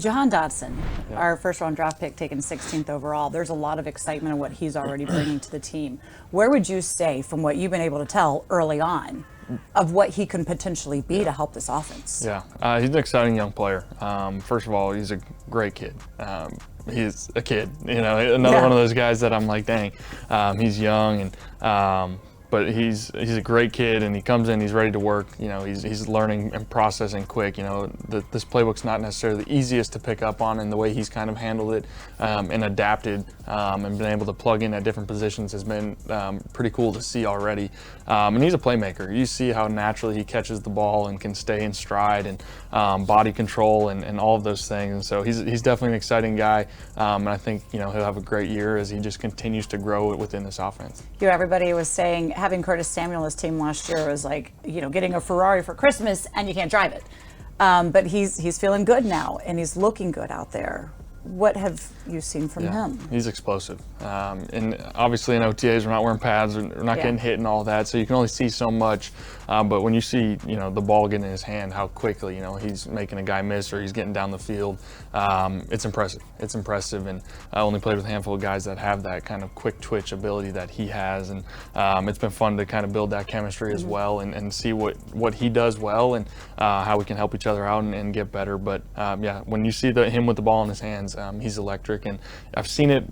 Johan Doss, our first-round draft pick, taken 16th overall. There's a lot of excitement in what he's already bringing to the team. Where would you say, from what you've been able to tell early on, of what he can potentially be to help this offense? Yeah, he's an exciting young player. First of all, he's a great kid. He's a kid, another one of those guys that I'm like, dang, he's young, and but he's a great kid, and he comes in, he's ready to work. He's learning and processing quick. This playbook's not necessarily the easiest to pick up on, and the way he's kind of handled it and adapted and been able to plug in at different positions has been pretty cool to see already. And he's a playmaker. You see how naturally he catches the ball and can stay in stride and body control and all of those things. And so he's definitely an exciting guy, and I think he'll have a great year as he just continues to grow within this offense. Everybody was saying having Curtis Samuel on his team last year was like getting a Ferrari for Christmas and you can't drive it. But he's feeling good now and he's looking good out there. What have you seen from him? He's explosive. And obviously in OTAs, we're not wearing pads, we're not getting hit and all that, so you can only see so much. But when you see, the ball getting in his hand, how quickly, he's making a guy miss or he's getting down the field, it's impressive. It's impressive, and I only played with a handful of guys that have that kind of quick twitch ability that he has, and it's been fun to kind of build that chemistry as well and see what he does well and how we can help each other out and get better. But when you see him with the ball in his hands, he's electric, and I've seen it,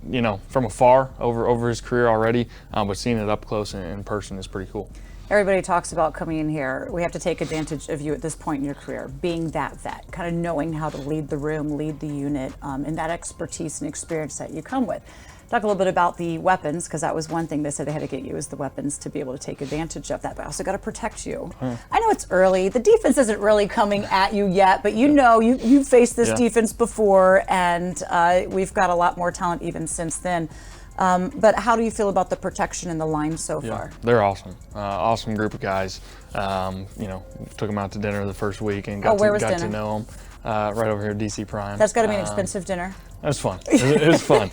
from afar over his career already, but seeing it up close and in person is pretty cool. Everybody talks about coming in here. We have to take advantage of you at this point in your career, being that vet, kind of knowing how to lead the room, lead the unit, and that expertise and experience that you come with. Talk a little bit about the weapons, because that was one thing they said they had to get you, is the weapons to be able to take advantage of that, but also got to protect you. I know it's early. The defense isn't really coming at you yet, but you've faced this defense before, and we've got a lot more talent even since then. But how do you feel about the protection in the line so far? They're awesome. Awesome group of guys. Took them out to dinner the first week and got to know them. Right over here at DC Prime. That's got to be an expensive dinner. It was fun. It was fun.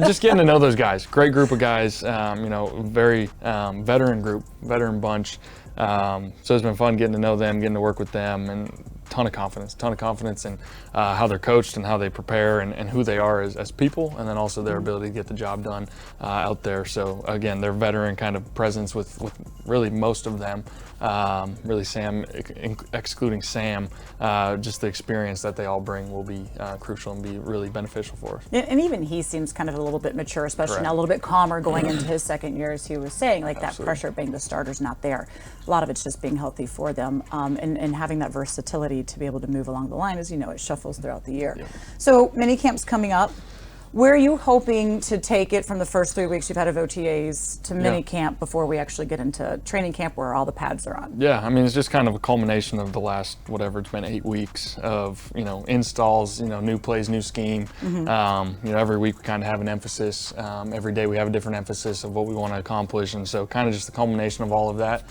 Just getting to know those guys. Great group of guys. Very veteran bunch. So it's been fun getting to know them, getting to work with them, and ton of confidence in how they're coached and how they prepare and who they are as people, and then also their ability to get the job done out there. So again, their veteran kind of presence with really most of them. Really Sam, excluding Sam, just the experience that they all bring will be crucial and be really beneficial for us. And even he seems kind of a little bit mature, especially now a little bit calmer going into his second year, as he was saying, like that pressure being the starter's not there. A lot of it's just being healthy for them, and having that versatility to be able to move along the line. As you know, it shuffles throughout the year. So mini camp's coming up. Where are you hoping to take it from the first 3 weeks you've had of OTAs to mini camp before we actually get into training camp where all the pads are on? Yeah, I mean, it's just kind of a culmination of the last, it's been 8 weeks of, installs, new plays, new scheme. Every week we kind of have an emphasis. Every day we have a different emphasis of what we want to accomplish. And so kind of just the culmination of all of that.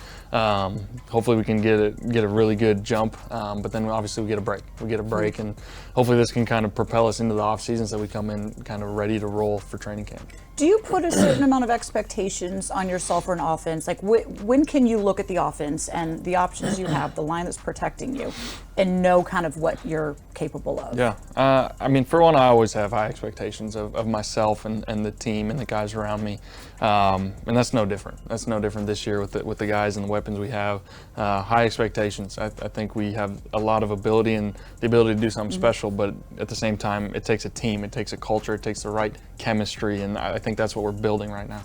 Hopefully we can get a really good jump, but then obviously we get a break. And hopefully this can kind of propel us into the off season so we come in kind of ready to roll for training camp. Do you put a certain amount of expectations on yourself for an offense? Like when can you look at the offense and the options you have, the line that's protecting you, and know kind of what you're capable of? Yeah, I mean, for one, I always have high expectations of myself and the team and the guys around me, and that's no different. That's no different this year with the guys and the weapons we have. High expectations. I think we have a lot of ability and the ability to do something special, but at the same time, it takes a team, it takes a culture, it takes the right chemistry, and I think that's what we're building right now.